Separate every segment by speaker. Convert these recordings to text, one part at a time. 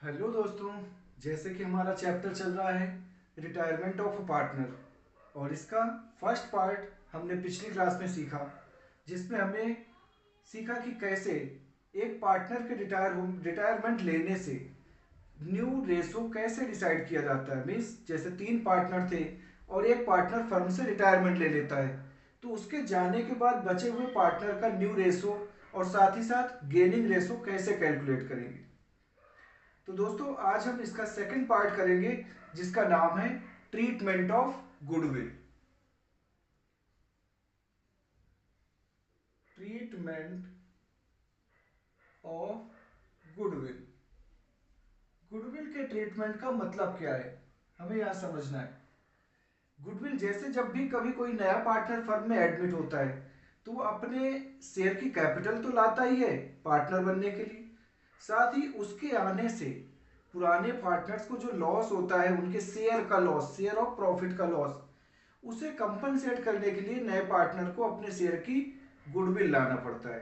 Speaker 1: Hello दोस्तों। जैसे कि हमारा चैप्टर चल रहा है रिटायरमेंट ऑफ अ पार्टनर, और इसका फर्स्ट पार्ट हमने पिछली क्लास में सीखा, जिसमें हमने सीखा कि कैसे एक पार्टनर के रिटायरमेंट लेने से न्यू रेशो कैसे डिसाइड किया जाता है। मीन्स जैसे 3 पार्टनर थे और एक पार्टनर फर्म से रिटायरमेंट ले लेता है, तो उसके जाने के बाद बचे हुए पार्टनर का न्यू रेशो और साथ ही साथ गेनिंग रेशो कैसे कैलकुलेट करेंगे। तो दोस्तों आज हम इसका सेकंड पार्ट करेंगे, जिसका नाम है treatment of goodwill. Treatment of goodwill. Goodwill के ट्रीटमेंट का मतलब क्या है, हमें यहां समझना है। गुडविल जैसे जब भी कभी कोई नया पार्टनर फर्म में एडमिट होता है, तो वो अपने शेयर की कैपिटल तो लाता ही है पार्टनर बनने के लिए, साथ ही उसके आने से पुराने पार्टनर्स को जो लॉस होता है, उनके शेयर का लॉस, शेयर ऑफ प्रॉफिट का लॉस, उसे कंपनसेट करने के लिए नए पार्टनर को अपने शेयर की गुडविल लाना पड़ता है।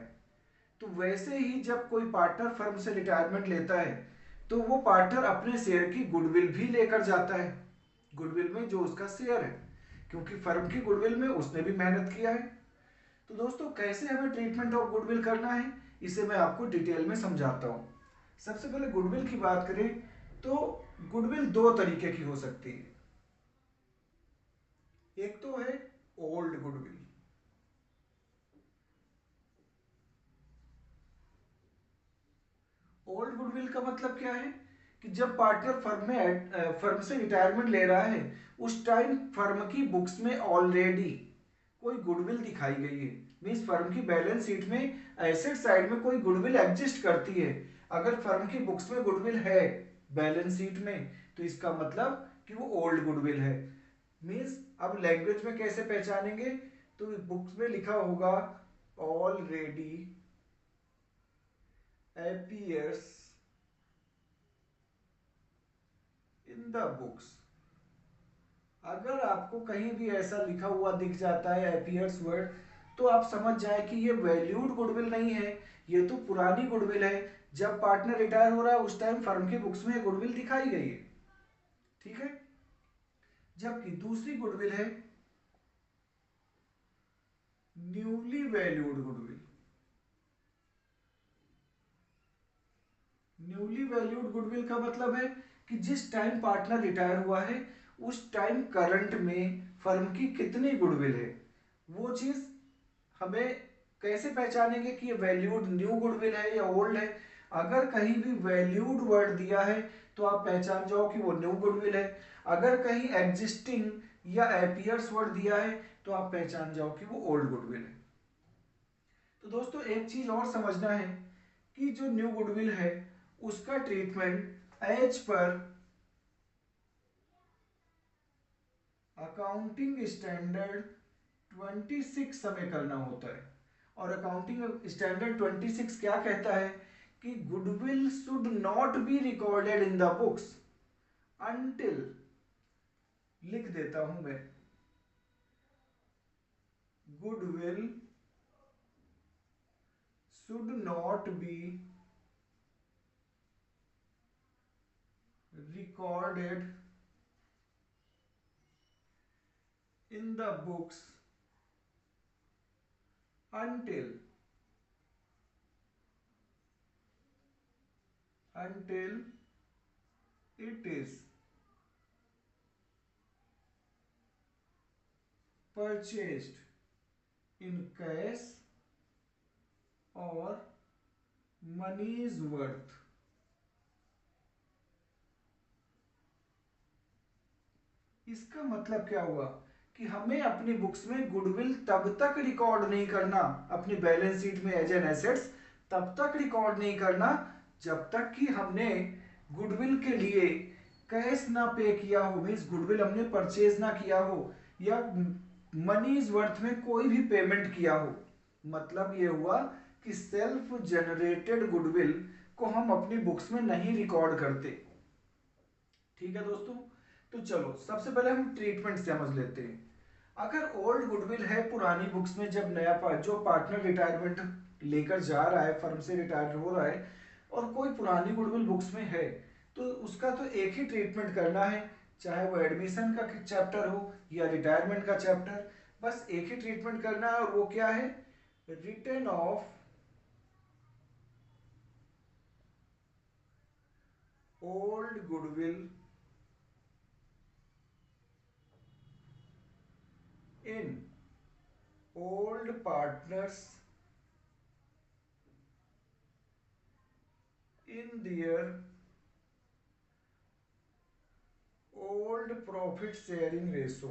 Speaker 1: तो वैसे ही जब कोई पार्टनर फर्म से रिटायरमेंट लेता है, तो वो पार्टनर अपने शेयर की गुडविल भी लेकर जाता है। गुडविल में जो उसका शेयर है, क्योंकि फर्म की गुडविल में उसने भी मेहनत किया है। तो दोस्तों कैसे हमें ट्रीटमेंट ऑफ गुडविल करना है, इसे मैं आपको डिटेल में समझाता हूँ। सबसे पहले गुडविल की बात करें तो गुडविल दो तरीके की हो सकती है। एक तो है ओल्ड गुडविल। ओल्ड गुडविल का मतलब क्या है कि जब पार्टनर फर्म से रिटायरमेंट ले रहा है, उस टाइम फर्म की बुक्स में ऑलरेडी कोई गुडविल दिखाई गई है। मीन्स फर्म की बैलेंस शीट में एसेट साइड में कोई गुडविल एग्जिस्ट करती है। अगर फर्म की बुक्स में गुडविल है बैलेंस शीट में, तो इसका मतलब कि वो ओल्ड गुडविल है। मीन्स अब लैंग्वेज में कैसे पहचानेंगे, तो बुक्स में लिखा होगा already appears in the books. अगर आपको कहीं भी ऐसा लिखा हुआ दिख जाता है appears वर्ड, तो आप समझ जाए कि ये वैल्यूड गुडविल नहीं है, ये तो पुरानी गुडविल है। जब पार्टनर रिटायर हो रहा है उस टाइम फर्म के बुक्स में गुडविल दिखाई गई है। ठीक है। जबकि दूसरी गुडविल है newly valued goodwill. Newly valued goodwill का मतलब है कि जिस टाइम पार्टनर रिटायर हुआ है, उस टाइम करंट में फर्म की कितनी गुडविल है, वो चीज हमें कैसे पहचानेंगे कि ये वैल्यूड न्यू गुडविल है या ओल्ड है। अगर कहीं भी वैल्यूड वर्ड दिया है, तो आप पहचान जाओ कि वो न्यू गुडविल है। अगर कहीं एग्जिस्टिंग या एपियर्स वर्ड दिया है, तो आप पहचान जाओ कि वो ओल्ड गुडविल है। तो दोस्तों एक चीज और समझना है कि जो न्यू गुडविल है, उसका treatment as per accounting standard 26 हमें करना होता है। और अकाउंटिंग स्टैंडर्ड 26 क्या कहता है कि goodwill should not be recorded in the books until, लिख देता हूं मैं, goodwill should not be recorded in the books until it is purchased in cash or money's worth। इसका मतलब क्या हुआ कि हमें अपनी बुक्स में गुडविल तब तक रिकॉर्ड नहीं करना, अपनी बैलेंस शीट में एज एन एसेट्स तब तक रिकॉर्ड नहीं करना जब तक कि हमने गुडविल के लिए कैश ना पे किया हो। मीन्स गुडविल हमने परचेज ना किया हो या मनीज वर्थ में कोई भी पेमेंट किया हो। मतलब ये हुआ कि सेल्फ जनरेटेड गुडविल को हम अपनी बुक्स में नहीं रिकॉर्ड करते। ठीक है दोस्तों। तो चलो सबसे पहले हम ट्रीटमेंट समझ लेते हैं। अगर ओल्ड गुडविल है पुरानी बुक्स में, जब जो पार्टनर रिटायरमेंट लेकर जा रहा है, फर्म से रिटायर हो रहा है, और कोई पुरानी गुडविल बुक्स में है, तो उसका तो एक ही ट्रीटमेंट करना है, चाहे वो एडमिशन का चैप्टर हो या रिटायरमेंट का चैप्टर, बस एक ही ट्रीटमेंट करना है। और वो क्या है? Return of old goodwill in old partners in their old profit sharing ratio।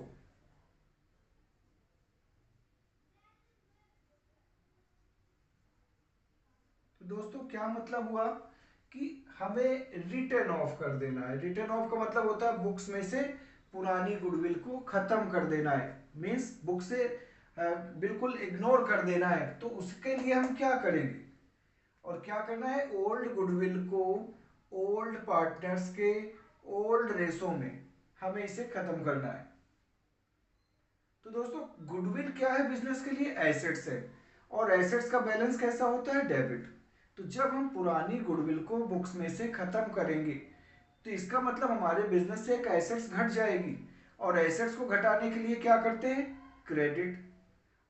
Speaker 1: तो दोस्तों क्या मतलब हुआ कि हमें रिटर्न ऑफ कर देना है। रिटर्न ऑफ का मतलब होता है बुक्स में से पुरानी गुडविल को खत्म कर देना है, मीन्स बुक से बिल्कुल इग्नोर कर देना है। तो उसके लिए हम क्या करेंगे और क्या करना है? ओल्ड गुडविल को ओल्ड पार्टनर्स के ओल्ड रेशो में हमें इसे खत्म करना है। तो दोस्तों गुडविल क्या है बिजनेस के लिए? एसेट्स है, और एसेट्स का बैलेंस कैसा होता है? डेबिट। तो जब हम पुरानी गुडविल को बुक्स में से खत्म करेंगे तो इसका मतलब हमारे बिजनेस से एक एसेट्स घट जाएगी, और एसेट्स को घटाने के लिए क्या करते हैं? क्रेडिट।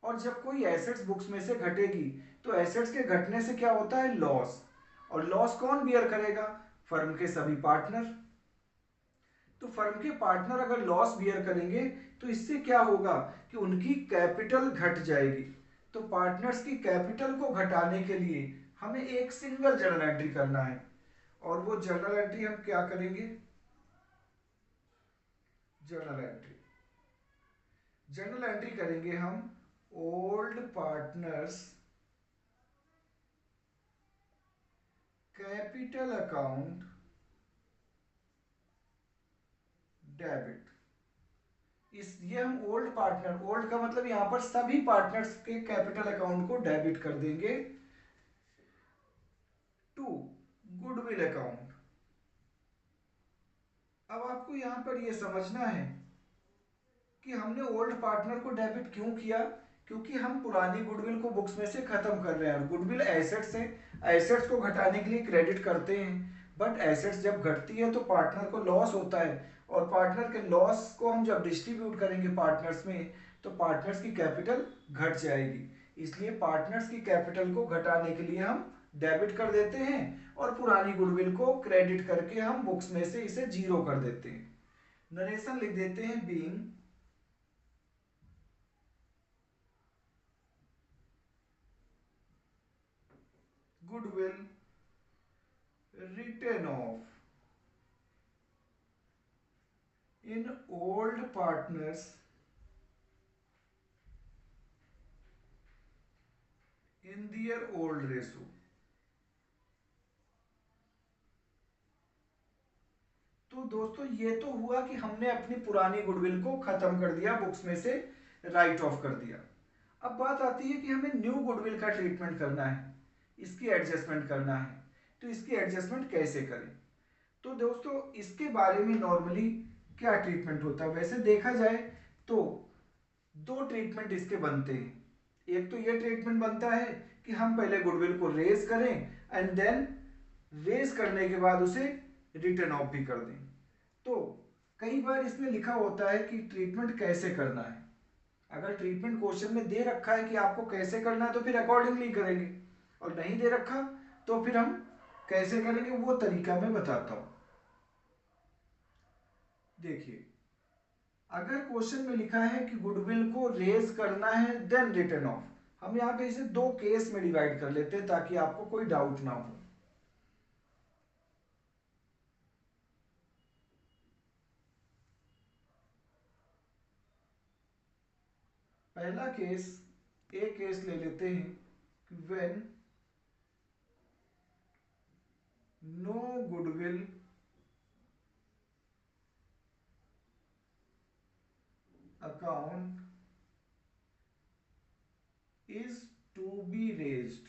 Speaker 1: और जब कोई एसेट्स बुक्स में से घटेगी तो एसेट्स के घटने से क्या होता है? लॉस। और लॉस कौन बियर करेगा? फर्म के सभी पार्टनर। तो फर्म के पार्टनर अगर लॉस बियर करेंगे तो इससे क्या होगा कि उनकी कैपिटल घट जाएगी। तो पार्टनर्स की कैपिटल को घटाने के लिए हमें एक सिंगल जर्नल एंट्री करना है, और वो जर्नल एंट्री हम क्या करेंगे? जर्नल एंट्री जर्नल एंट्री करेंगे हम old partners capital account debit. इस ये हम ओल्ड पार्टनर, ओल्ड का मतलब यहां पर सभी पार्टनर्स के कैपिटल अकाउंट को डेबिट कर देंगे टू गुडविल अकाउंट। अब आपको यहां पर यह समझना है कि हमने ओल्ड पार्टनर को डेबिट क्यों किया, क्योंकि हम पुरानी गुडविल को बुक्स में से खत्म कर रहे हैं। गुडविल एसेट्स है, एसेट्स को घटाने के लिए क्रेडिट करते हैं, बट एसेट्स जब घटती है तो पार्टनर को लॉस होता है, और पार्टनर के लॉस को हम जब डिस्ट्रीब्यूट करेंगे पार्टनर्स में तो पार्टनर्स की कैपिटल घट जाएगी। इसलिए पार्टनर्स की कैपिटल को घटाने के लिए हम डेबिट कर देते हैं, और पुरानी गुडविल को क्रेडिट करके हम बुक्स में से इसे जीरो कर देते हैं। नरेशन लिख देते हैं being goodwill written off in old partners in their old ratio। तो दोस्तों ये तो हुआ कि हमने अपनी पुरानी गुडविल को खत्म कर दिया, बुक्स में से राइट ऑफ कर दिया। अब बात आती है कि हमें न्यू गुडविल का ट्रीटमेंट करना है, इसकी एडजस्टमेंट करना है। तो इसकी एडजस्टमेंट कैसे करें? तो दोस्तों इसके बारे में नॉर्मली क्या ट्रीटमेंट होता है? वैसे देखा जाए तो दो ट्रीटमेंट इसके बनते हैं। एक तो ये ट्रीटमेंट बनता है कि हम पहले गुडविल को रेज करें एंड देन रेज करने के बाद उसे रिटर्न ऑफ भी कर दें। तो कई बार इसमें लिखा होता है कि ट्रीटमेंट कैसे करना है। अगर ट्रीटमेंट क्वेश्चन में दे रखा है कि आपको कैसे करना है तो फिर अकॉर्डिंगली करेंगे, और नहीं दे रखा तो फिर हम कैसे करेंगे वो तरीका मैं बताता हूं। देखिए, अगर क्वेश्चन में लिखा है कि गुडविल को रेज करना है देन रिटर्न ऑफ, हम यहां पे इसे दो केस में डिवाइड कर लेते हैं ताकि आपको कोई डाउट ना हो। पहला केस, एक केस ले लेते हैं when no goodwill account is to be raised.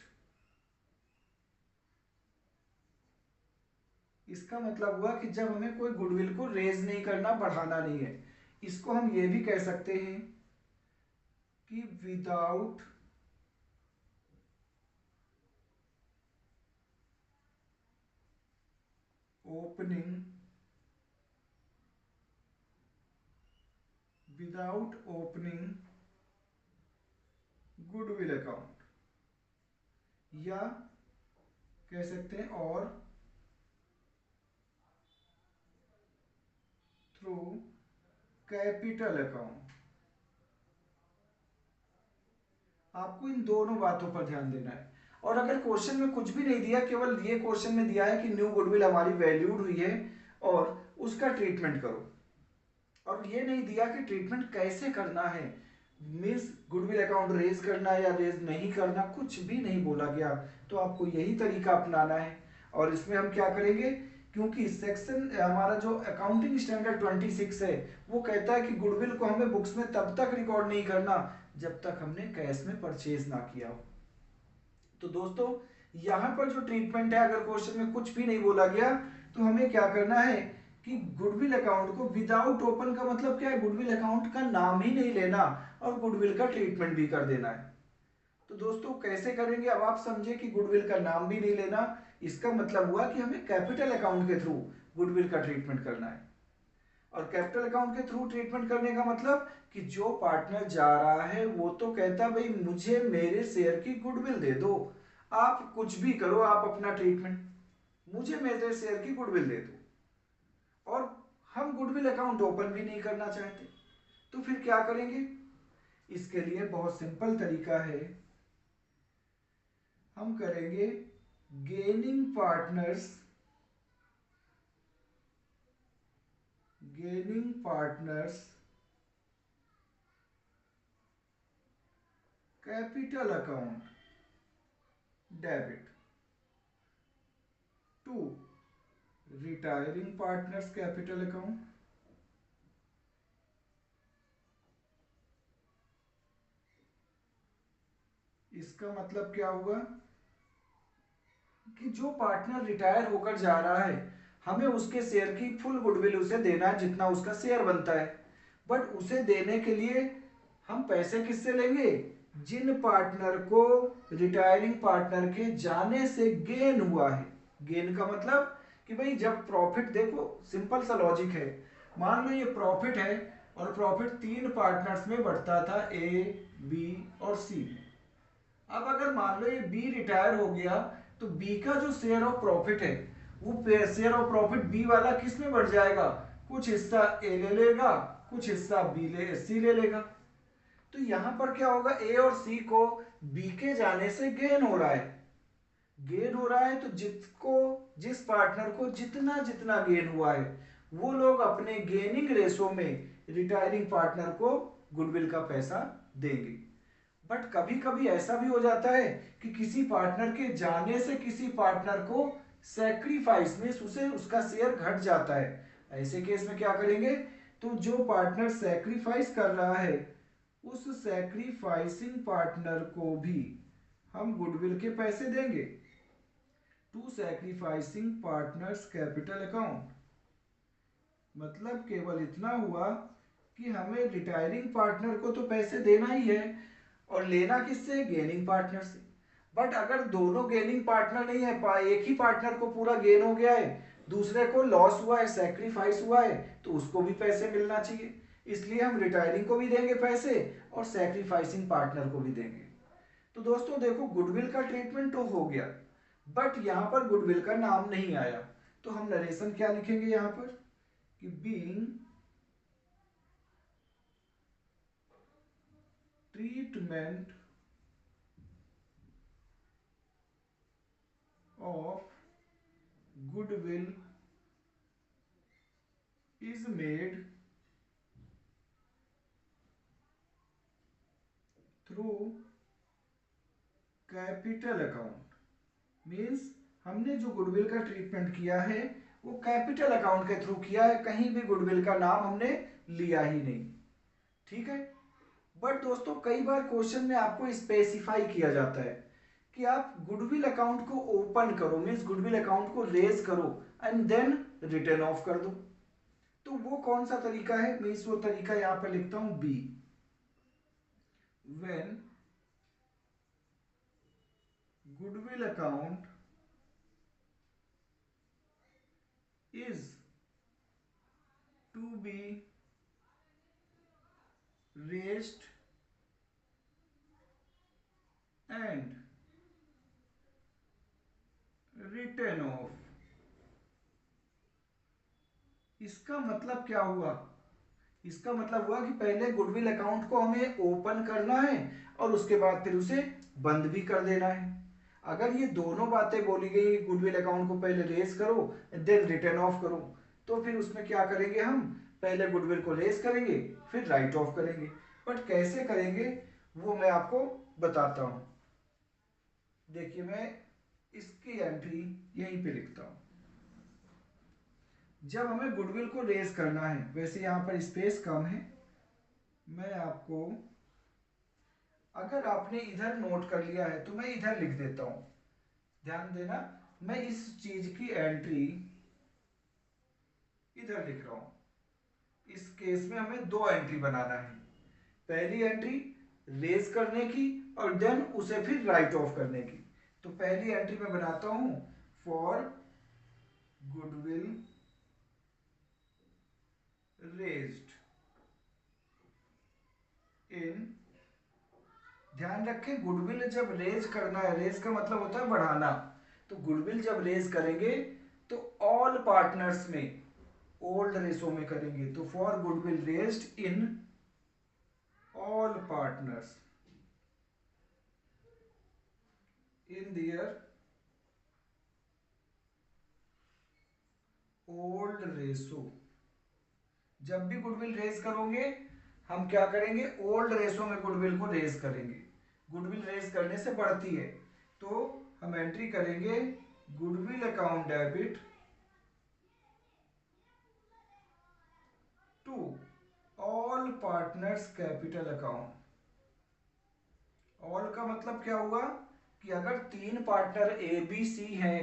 Speaker 1: इसका मतलब हुआ कि जब हमें कोई गुडविल को रेज नहीं करना, बढ़ाना नहीं है। इसको हम ये भी कह सकते हैं कि without opening without opening goodwill account, या कह सकते हैं और थ्रू कैपिटल अकाउंट। आपको इन दोनों बातों पर ध्यान देना है। और अगर क्वेश्चन में कुछ भी नहीं दिया, केवल ये क्वेश्चन में दिया है कि न्यू गुडविल हमारी वैल्यूड हुई है और उसका ट्रीटमेंट करो, और ये नहीं दिया कि ट्रीटमेंट कैसे करना है, मीन्स गुडविल अकाउंट रेज करना या रेज नहीं करना, कुछ भी नहीं बोला गया। तो आपको यही तरीका अपनाना है। और इसमें हम क्या करेंगे, क्योंकि सेक्शन हमारा जो अकाउंटिंग स्टैंडर्ड 26 है वो कहता है कि गुडविल को हमें बुक्स में तब तक रिकॉर्ड नहीं करना जब तक हमने कैश में परचेज ना किया हो। तो दोस्तों यहां पर जो ट्रीटमेंट है, अगर क्वेश्चन में कुछ भी नहीं बोला गया तो हमें क्या करना है कि गुडविल अकाउंट को विदाउट ओपन का मतलब क्या है, गुडविल अकाउंट का नाम ही नहीं लेना और गुडविल का ट्रीटमेंट भी कर देना है। तो दोस्तों कैसे करेंगे, अब आप समझे कि गुडविल का नाम भी नहीं लेना, इसका मतलब हुआ कि हमें कैपिटल अकाउंट के थ्रू गुडविल का ट्रीटमेंट करना है। और कैपिटल अकाउंट के थ्रू ट्रीटमेंट करने का मतलब कि जो पार्टनर जा रहा है वो तो कहता भाई मुझे मेरे शेयर की गुडविल दे दो, आप कुछ भी करो, आप अपना ट्रीटमेंट, मुझे मेरे शेयर की गुडविल दे दो। और हम गुडविल अकाउंट ओपन भी नहीं करना चाहते, तो फिर क्या करेंगे, इसके लिए बहुत सिंपल तरीका है। हम करेंगे gaining partners capital account debit to retiring partners capital account. इसका मतलब क्या हुआ कि जो पार्टनर रिटायर होकर जा रहा है हमें उसके शेयर की फुल गुडविल उसे देना है जितना उसका शेयर बनता है, बट उसे देने के लिए हम पैसे किससे लेंगे, जिन पार्टनर को रिटायरिंग पार्टनर के जाने से गेन हुआ है। गेन का मतलब कि भाई जब प्रॉफिट, देखो सिंपल सा लॉजिक है, मान लो ये प्रॉफिट है और प्रॉफिट 3 पार्टनर्स में बढ़ता था, ए बी और सी। अब अगर मान लो ये बी रिटायर हो गया तो बी का जो शेयर ऑफ प्रॉफिट है वो शेयर ऑफ प्रॉफिट बी वाला किस में बढ़ जाएगा, कुछ हिस्सा ए ले लेगा, कुछ हिस्सा सी ले लेगा। तो यहां पर क्या होगा, ए और सी को बी के जाने से गेन हो रहा है, गेन हो रहा है तो जिस पार्टनर को जितना जितना गेन हुआ है वो लोग अपने गेनिंग रेशो में रिटायरिंग पार्टनर को गुडविल का पैसा देंगे। बट कभी कभी ऐसा भी हो जाता है कि किसी पार्टनर के जाने से किसी पार्टनर को सैक्रिफाइस में उसे उसका शेयर घट जाता है। ऐसे केस में क्या करेंगे, तो जो पार्टनर सैक्रिफाइस कर रहा है उस सैक्रिफाइसिंग पार्टनर को भी हम गुडविल के पैसे देंगे to sacrificing partners capital account. मतलब केवल इतना हुआ कि हमें रिटायरिंग पार्टनर को तो पैसे देना ही है और लेना किससे, गेनिंग पार्टनर से। बट अगर दोनों गेनिंग पार्टनर नहीं है, एक ही पार्टनर को पूरा गेन हो गया है, दूसरे को लॉस हुआ है, सैक्रिफाइस हुआ है, तो उसको भी पैसे मिलना चाहिए, इसलिए हम रिटायरिंग को भी देंगे पैसे और सैक्रिफाइसिंग पार्टनर को भी देंगे। तो दोस्तों देखो गुडविल का ट्रीटमेंट तो हो गया, बट यहां पर गुडविल का नाम नहीं आया, तो हम नरेशन क्या लिखेंगे यहां पर कि being treatment of goodwill is made through capital account. Means हमने जो गुडविल का ट्रीटमेंट किया है वो कैपिटल अकाउंट के थ्रू किया है, कहीं भी गुडविल का नाम हमने लिया ही नहीं। ठीक है, बट दोस्तों कई बार क्वेश्चन में आपको स्पेसिफाई किया जाता है कि आप गुडविल अकाउंट को ओपन करो, मीन्स गुडविल अकाउंट को रेज करो एंड देन रिटर्न ऑफ कर दो। तो वो कौन सा तरीका है, मीन्स वो तरीका यहां पर लिखता हूं b, when goodwill account is to be raised and written off। इसका मतलब क्या हुआ? इसका मतलब हुआ कि पहले गुडविल अकाउंट को हमें ओपन करना है और उसके बाद फिर उसे बंद भी कर देना है। अगर ये दोनों बातें बोली गई, गुडविल अकाउंट को पहले रेज करो देन रिटर्न ऑफ करो, तो फिर उसमें क्या करेंगे हम? पहले गुडविल को रेज करेंगे फिर राइट ऑफ करेंगे। बट कैसे करेंगे वो मैं आपको बताता हूं। देखिए मैं इसकी एंट्री यहीं पे लिखता हूं। जब हमें गुडविल को रेज करना है, वैसे यहां पर स्पेस कम है, मैं आपको, अगर आपने इधर नोट कर लिया है तो मैं इधर लिख देता हूं। ध्यान देना, मैं इस चीज की एंट्री इधर लिख रहा हूं। इस केस में हमें दो एंट्री बनाना है। पहली एंट्री रेज करने की और देन उसे फिर राइट ऑफ करने की। तो पहली एंट्री में बनाता हूं फॉर गुडविल रेज्ड इन, ध्यान रखें गुडविल जब रेज करना है, रेज का मतलब होता है बढ़ाना, तो गुडविल जब रेज करेंगे तो ऑल पार्टनर्स में ओल्ड रेशो में करेंगे। तो for goodwill raised in all partners in their old ratio. जब भी गुडविल रेज करोगे हम क्या करेंगे? ओल्ड रेशो में गुडविल को रेज करेंगे। गुडविल रेज करने से बढ़ती है, तो हम एंट्री करेंगे goodwill account debit to all partners capital account. All का मतलब क्या हुआ कि अगर तीन पार्टनर ए बी सी हैं,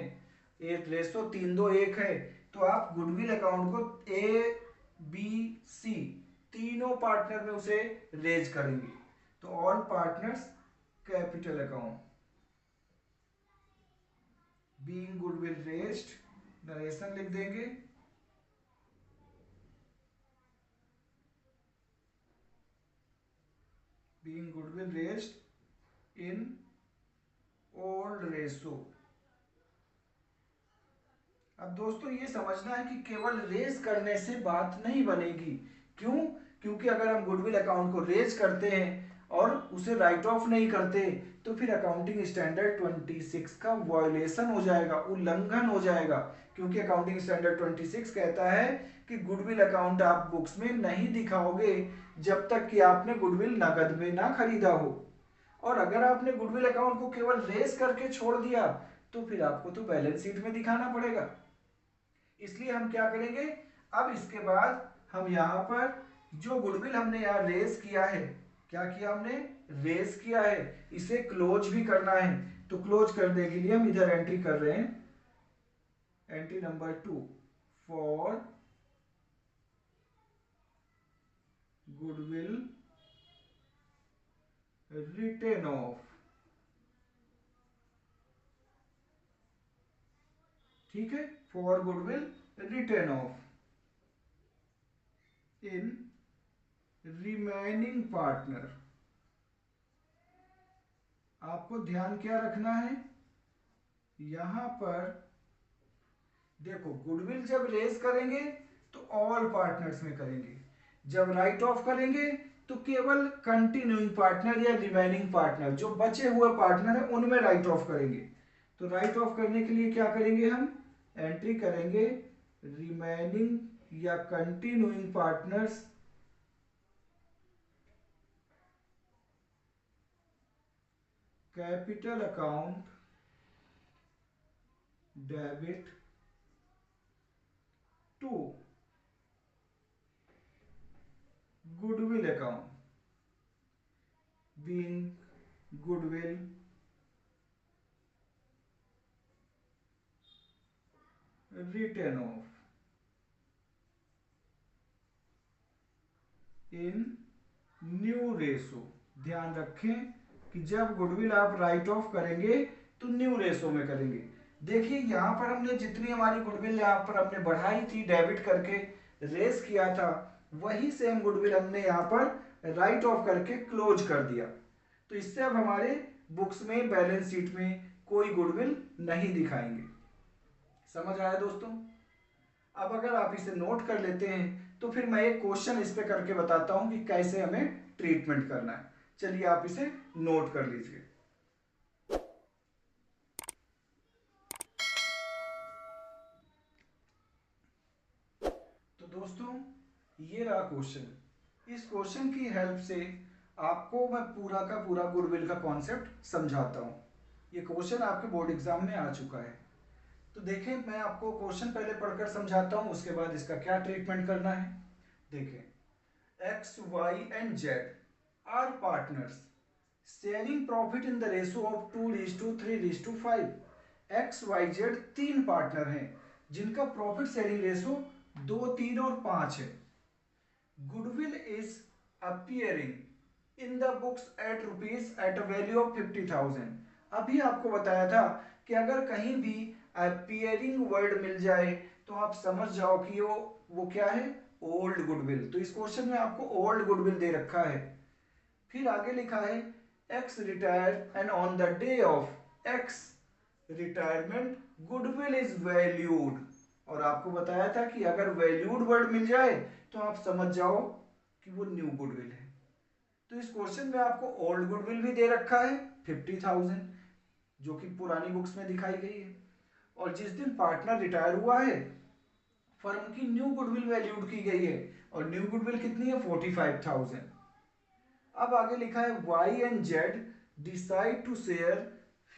Speaker 1: एक रेशो 3-2-1 है, तो आप गुडविल अकाउंट को ए बी सी तीनों पार्टनर में उसे रेज करेंगे। तो all partners capital account being goodwill raised, narration लिख देंगे, being goodwill raised in old ratio. अब दोस्तों ये समझना है कि केवल रेज करने से बात नहीं बनेगी। क्यों? क्योंकि अगर हम गुडविल अकाउंट को रेज करते हैं और उसे राइट ऑफ नहीं करते तो फिर अकाउंटिंग स्टैंडर्ड 26 का वायोलेशन हो जाएगा, उल्लंघन हो जाएगा। क्योंकि अकाउंटिंग स्टैंडर्ड 26 कहता है कि गुडविल अकाउंट आप बुक्स में नहीं दिखाओगे जब तक कि आपने गुडविल नगद में ना खरीदा हो। और अगर आपने गुडविल अकाउंट को केवल रेज करके छोड़ दिया तो फिर आपको तो बैलेंस शीट में दिखाना पड़ेगा। इसलिए हम क्या करेंगे? अब इसके बाद हम यहां पर जो गुडविल हमने यहां रेज किया है, क्या किया हमने? रेज किया है, इसे क्लोज भी करना है। तो क्लोज करने के लिए हम इधर एंट्री कर रहे हैं, entry number 2 for goodwill written off. ठीक है, for goodwill written off in remaining partner. आपको ध्यान क्या रखना है? यहां पर देखो, गुडविल जब रेज करेंगे तो ऑल पार्टनर्स में करेंगे, जब राइट ऑफ करेंगे तो केवल कंटिन्यूइंग पार्टनर या रिमेनिंग पार्टनर, जो बचे हुए पार्टनर है उनमें राइट ऑफ करेंगे। तो राइट ऑफ करने के लिए क्या करेंगे? हम एंट्री करेंगे रिमेनिंग या continuing partners capital account debit to goodwill account being goodwill written off in new ratio. ध्यान रखें कि जब गुडविल आप राइट ऑफ करेंगे तो न्यू रेशो में करेंगे। देखिए यहाँ पर हमने जितनी हमारी गुडविल यहाँ पर हमने बढ़ाई थी डेबिट करके, रेस किया था, वही सेम गुडविल हमने यहाँ पर राइट ऑफ करके क्लोज कर दिया। तो इससे अब हमारे बुक्स में बैलेंस शीट में कोई गुडविल नहीं दिखाएंगे। समझ आया दोस्तों? अब अगर आप इसे नोट कर लेते हैं तो फिर मैं एक क्वेश्चन इस पे करके बताता हूं कि कैसे हमें ट्रीटमेंट करना है। चलिए आप इसे नोट कर लीजिए। तो दोस्तों ये रहा क्वेश्चन। इस क्वेश्चन की हेल्प से आपको मैं पूरा का पूरा गुडविल का कॉन्सेप्ट समझाता हूं। ये क्वेश्चन आपके बोर्ड एग्जाम में आ चुका है। तो देखें, मैं आपको क्वेश्चन पहले पढ़कर समझाता हूं, उसके बाद इसका क्या ट्रीटमेंट करना है। देखें, X, Y and Z are partners sharing profit in the ratio of 2:3:5। X, Y, Z तीन पार्टनर हैं जिनका प्रॉफिट शेयरिंग रेशो 2, 3 और 5 है। Goodwill is appearing in the books at rupees at a value of 50,000। अभी आपको बताया था कि अगर कहीं भी अपियरिंग वर्ड मिल जाए तो आप समझ जाओ कि वो क्या है, ओल्ड गुडविल। तो इस क्वेश्चन में आपको ओल्ड गुडविल दे रखा है। फिर आगे लिखा है x retire and on the day of x retirement goodwill is valued. और आपको बताया था कि अगर वैल्यूड वर्ड मिल जाए तो आप समझ जाओ कि वो न्यू गुडविल है। तो इस क्वेश्चन में आपको ओल्ड गुडविल भी दे रखा है 50,000, जो कि पुरानी बुक्स में दिखाई गई है। और जिस दिन पार्टनर रिटायर हुआ है फर्म की न्यू गुडविल वैल्यूड की गई है, और न्यू गुडविल कितनी है 45,000। अब आगे लिखा है y and z decide to share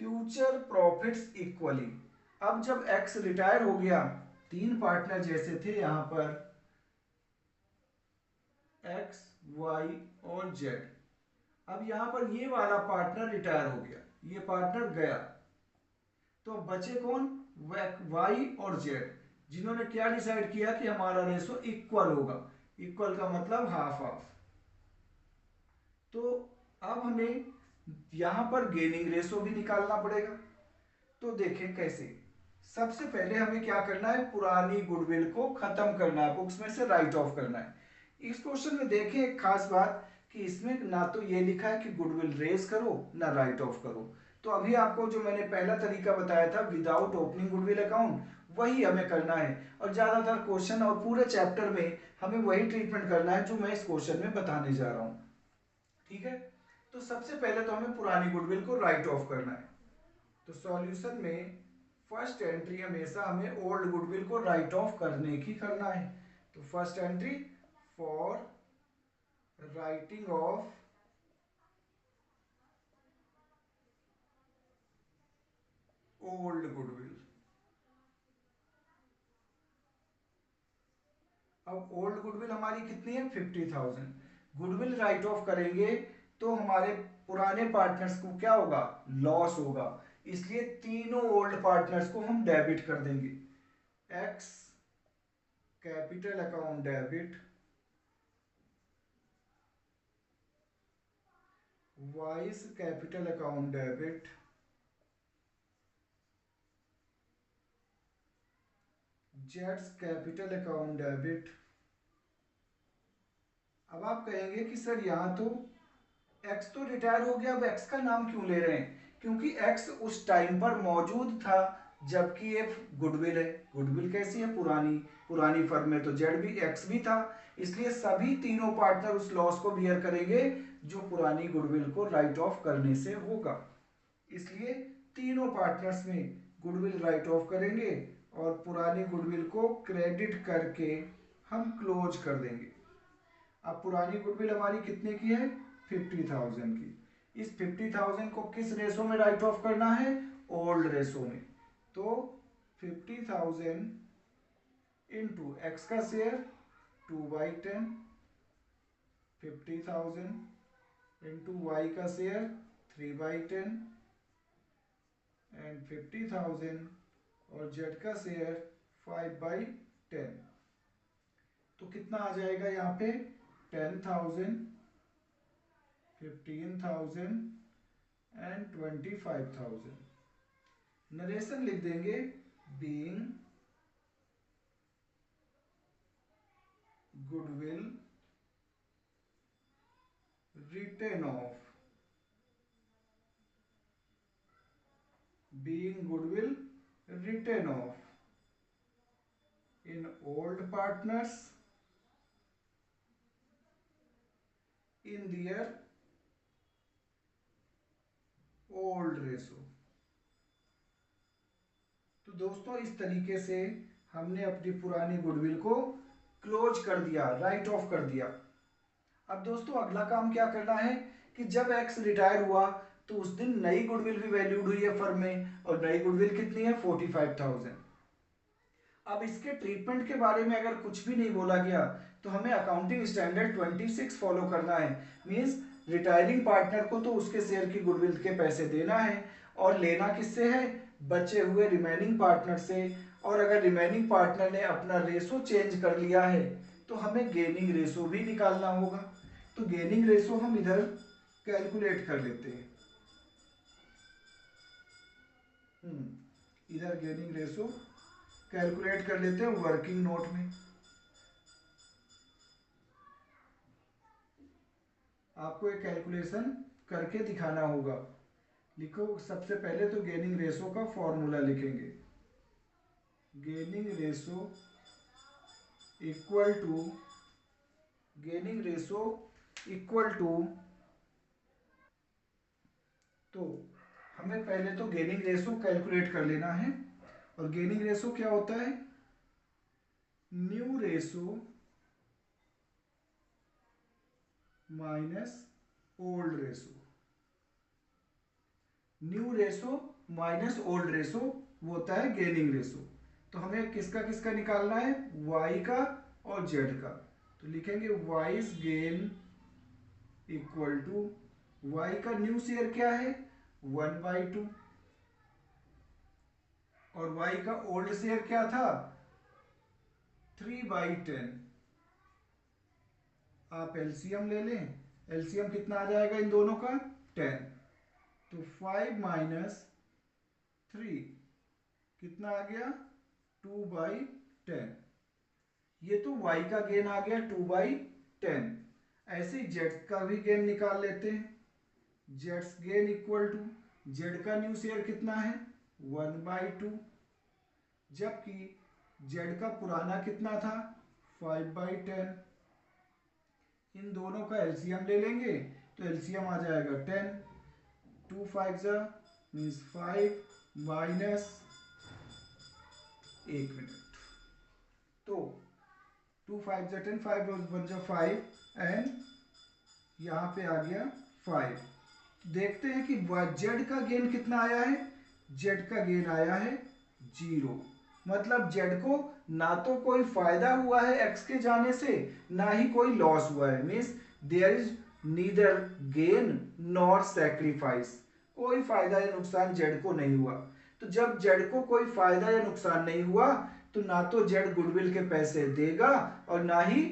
Speaker 1: future profits equally. अब जब एक्स रिटायर हो गया, तीन पार्टनर जैसे थे यहां पर एक्स, वाई और जेड। अब यहां पर ये वाला पार्टनर रिटायर हो गया, ये पार्टनर गया, तो अब बचे कौन, वाई और जेड, जिन्होंने क्या डिसाइड किया कि हमारा रेशो इक्वल होगा। इक्वल का मतलब हाफ हाफ। तो अब हमें यहां पर गेनिंग रेशो भी निकालना पड़ेगा। तो देखें कैसे। सबसे पहले हमें क्या करना है, पुरानी गुडविल को खत्म करना है, बुक्स में से राइट ऑफ करना है। इस क्वेश्चन में देखें एक खास बात कि इसमें ना तो ये लिखा है कि गुडविल रेज करो ना राइट ऑफ करो। तो अभी आपको जो मैंने पहला तरीका बताया था विदाउट ओपनिंग गुडविल अकाउंट, वही हमें करना है। और ज्यादातर क्वेश्चन और पूरे चैप्टर में हमें वही ट्रीटमेंट करना है जो मैं इस क्वेश्चन में बताने जा रहा हूं। ठीक है, तो सबसे पहले तो हमें पुरानी गुडविल को राइट ऑफ करना है। तो सॉल्यूशन में फर्स्ट एंट्री हमेशा हमें ओल्ड गुडविल को राइट ऑफ करने की करना है। तो first entry for writing of old goodwill. अब ओल्ड गुडविल हमारी कितनी है 50,000। गुडविल राइट ऑफ करेंगे तो हमारे पुराने पार्टनर्स को क्या होगा, लॉस होगा। इसलिए तीनों ओल्ड पार्टनर्स को हम डेबिट कर देंगे। X capital account debit, vice capital account debit, Jades capital account debit. अब आप कहेंगे कि सर यहाँ तो एक्स तो रिटायर हो गया, अब एक्स का नाम क्यों ले रहे हैं? क्योंकि एक्स उस टाइम पर मौजूद था जबकि ये गुडविल है। गुडविल कैसी है, पुरानी। पुरानी फर्म में तो जेड भी एक्स भी था, इसलिए सभी तीनों पार्टनर उस लॉस को बियर करेंगे जो पुरानी गुडविल को राइट ऑफ करने से होगा। इसलिए तीनों पार्टनर्स में गुडविल राइट ऑफ करेंगे और पुरानी गुडविल को क्रेडिट करके हम क्लोज कर देंगे। अब पुरानी गुडविल हमारी कितने की है 50,000 की। इस 50,000 को किस रेशो में राइट ऑफ करना है, ओल्ड रेशो में। तो 50,000 इंटू एक्स का शेयर 2/10, 50,000 इंटू वाई का शेयर 3/10 एंड 50,000 और जेड का शेयर 5/10। तो कितना आ जाएगा यहाँ पे 10,000, 15,000 एंड 25,000। नरेशन लिख देंगे being goodwill written off, being goodwill written off in old partners in their old ratio। तो दोस्तों इस तरीके से हमने अपनी पुरानी गुडविल को क्लोज कर दिया, राइट ऑफ कर दिया। अब दोस्तों अगला काम क्या करना है कि जब एक्स रिटायर हुआ तो उस दिन नई गुडविल भी वैल्यूड हुई है फर्म में, और नई गुडविल कितनी है 45,000। अब इसके ट्रीटमेंट के बारे में अगर कुछ भी नहीं बोला गया तो हमें अकाउंटिंग स्टैंडर्ड 26 फॉलो करना है। मींस रिटायरिंग पार्टनर को तो उसके शेयर की गुडविल के पैसे देना है, और लेना किससे है, बचे हुए रिमेनिंग पार्टनर से। और अगर रिमेनिंग पार्टनर ने अपना रेशो चेंज कर लिया है तो हमें गेनिंग रेशो भी निकालना होगा। तो गेनिंग रेशो हम इधर कैलकुलेट कर लेते हैं। इधर गेनिंग रेशो कैलकुलेट कर लेते हैं वर्किंग नोट में। आपको एक कैलकुलेशन करके दिखाना होगा। लिखो, सबसे पहले तो गेनिंग रेशो का फॉर्मूला लिखेंगे। Gaining ratio equal to, gaining ratio equal to, तो हमें पहले तो गेनिंग रेशो कैलकुलेट कर लेना है। और गेनिंग रेशो क्या होता है, new ratio minus old ratio. New ratio minus old ratio वो होता है गेनिंग रेशो। तो हमें किसका किसका निकालना है, y का और z का। तो लिखेंगे y's gain equal to, y का न्यू शेयर क्या है 1/2, और y का ओल्ड शेयर क्या था 3/10। आप एलसीएम ले लें, एलसीएम कितना आ जाएगा इन दोनों का 10। तो 5 माइनस 3 कितना आ गया 2/10। ये तो y का गेन आ गया 2/10। ऐसे ही z का भी गेन निकाल लेते हैं। जेड्स गेन इक्वल टू, z का न्यू शेयर कितना है 1/2, जबकि z का पुराना कितना था 5/10। इन दोनों का एलसीएम ले लेंगे तो एलसीएम आ जाएगा 10। 2 5 जा मीन्स 5 माइनस, एक मिनट, तो 2 5 जा 10, 5 1 जा 5 एंड यहाँ पे आ गया 5। देखते हैं कि जेड का गेन कितना आया है, जेड का गेन आया है 0। मतलब जेड को ना तो कोई फायदा हुआ है एक्स के जाने से, ना ही कोई लॉस हुआ है। Means there is neither gain nor sacrifice. कोई फायदा या नुकसान जेड को नहीं हुआ। तो जब जेड को कोई फायदा या नुकसान नहीं हुआ तो ना तो जेड गुडविल के पैसे देगा और ना ही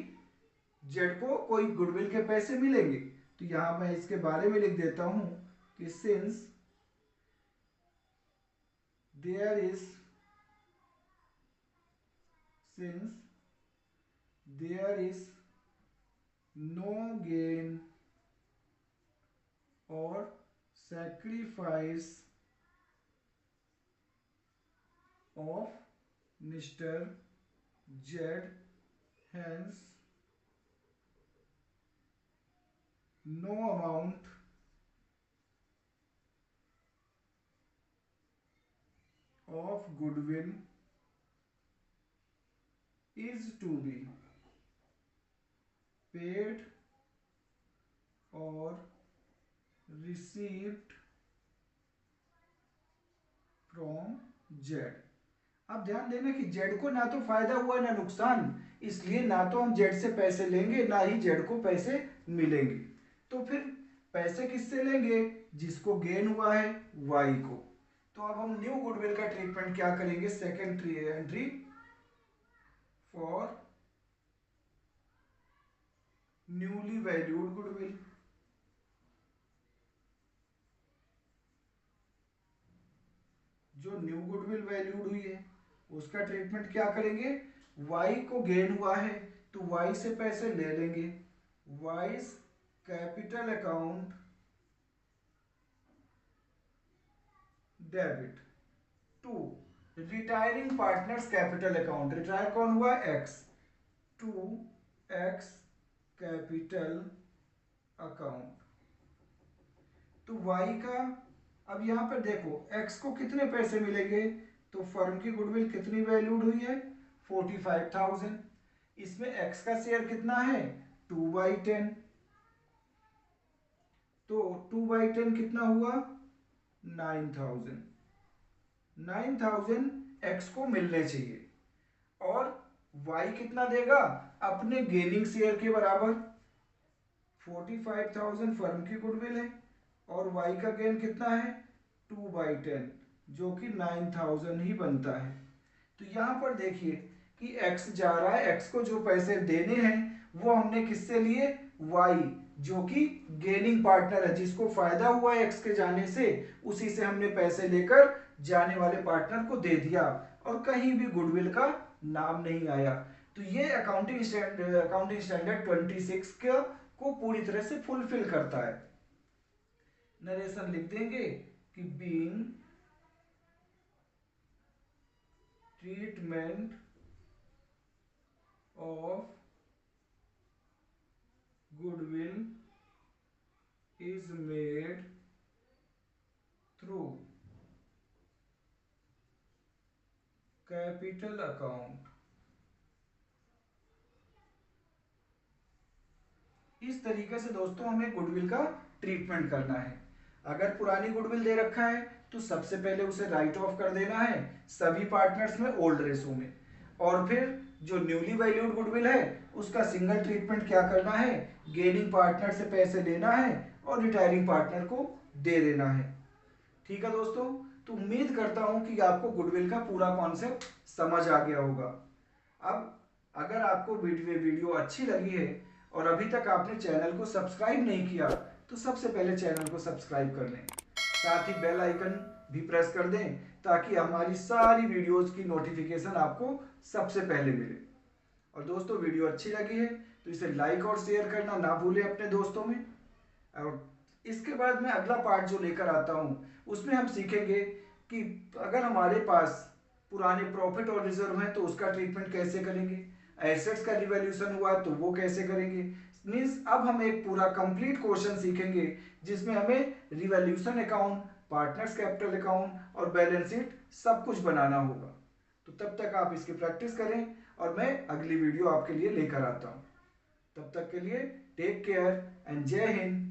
Speaker 1: जेड को कोई गुडविल के पैसे मिलेंगे। तो यहां मैं इसके बारे में लिख देता हूं कि since there is, since there is no gain or sacrifice of Mr. Z, hence no amount of goodwill is to be paid or received from Z। अब ध्यान देना कि जेड को ना तो फायदा हुआ ना नुकसान, इसलिए ना तो हम जेड से पैसे लेंगे ना ही जेड को पैसे मिलेंगे। तो फिर पैसे किससे लेंगे, जिसको गेन हुआ है वाई को। तो अब हम न्यू गुडविल का ट्रीटमेंट क्या करेंगे, second entry for newly valued goodwill. जो जो न्यू गुडविल वैल्यूड हुई है उसका ट्रीटमेंट क्या करेंगे, वाई को गेन हुआ है तो वाई से पैसे ले लेंगे, y's capital account debit to retiring partners capital account, retire कौन हुआ, x, to x capital account. तो वाई का, अब यहां पर देखो एक्स को कितने पैसे मिलेंगे, तो फर्म की गुडविल कितनी वैल्यूड हुई है, 45,000। इसमें एक्स का शेयर कितना है, 2/10, तो 2/10 कितना हुआ, 9,000। 9,000 एक्स को मिलने चाहिए और वाई कितना देगा, अपने गेनिंग शेयर के बराबर। 45,000 फर्म की गुडविल है और वाई का गेन कितना है, 2/10, जो कि 9,000 ही बनता है। तो यहां पर देखिए कि x जा रहा है, x को जो पैसे देने हैं वो हमने किससे लिए, y, जो कि गेनिंग पार्टनर है, जिसको फायदा हुआ है x के जाने से, उसी से हमने पैसे लेकर जाने वाले पार्टनर को दे दिया और कहीं भी गुडविल का नाम नहीं आया। तो ये अकाउंटिंग स्टैंडर्ड 26 को पूरी तरह से फुलफिल करता है। नरेशन लिख देंगे कि being treatment of goodwill is made through capital account. इस तरीके से दोस्तों हमें गुडविल का ट्रीटमेंट करना है। अगर पुरानी गुडविल दे रखा है तो सबसे पहले उसे राइट ऑफ कर देना है सभी पार्टनर्स में ओल्ड रेशो में, और फिर जो न्यूली वैल्यूड गुडविल है उसका सिंगल ट्रीटमेंट क्या करना है, गेनिंग पार्टनर से पैसे लेना है और रिटायरिंग पार्टनर को दे देना है। ठीक है दोस्तों, तो उम्मीद करता हूं कि आपको गुडविल का पूरा कॉन्सेप्ट समझ आ गया होगा। अब अगर आपको वीडियो अच्छी लगी है और अभी तक आपने चैनल को सब्सक्राइब नहीं किया तो सबसे पहले चैनल को सब्सक्राइब कर लें, साथ ही बेल आइकन भी प्रेस कर दें ताकि हमारी सारी वीडियोस की नोटिफिकेशन आपको सबसे पहले मिले। और दोस्तों वीडियो अच्छी लगी है तो इसे लाइक और शेयर करना ना भूलें अपने दोस्तों में। और इसके बाद मैं अगला पार्ट जो लेकर आता हूँ उसमें हम सीखेंगे कि अगर हमारे पास पुराने प्रॉफिट और रिजर्व हैं तो उसका ट्रीटमेंट कैसे करेंगे, एसेट्स का रिवैल्यूएशन हुआ तो वो कैसे करेंगे। मीन्स अब हम एक पूरा कंप्लीट क्वेश्चन सीखेंगे जिसमें हमें revaluation account, partners capital account और बैलेंस शीट सब कुछ बनाना होगा। तो तब तक आप इसकी प्रैक्टिस करें और मैं अगली वीडियो आपके लिए लेकर आता हूँ। तब तक के लिए टेक केयर एंड जय हिंद।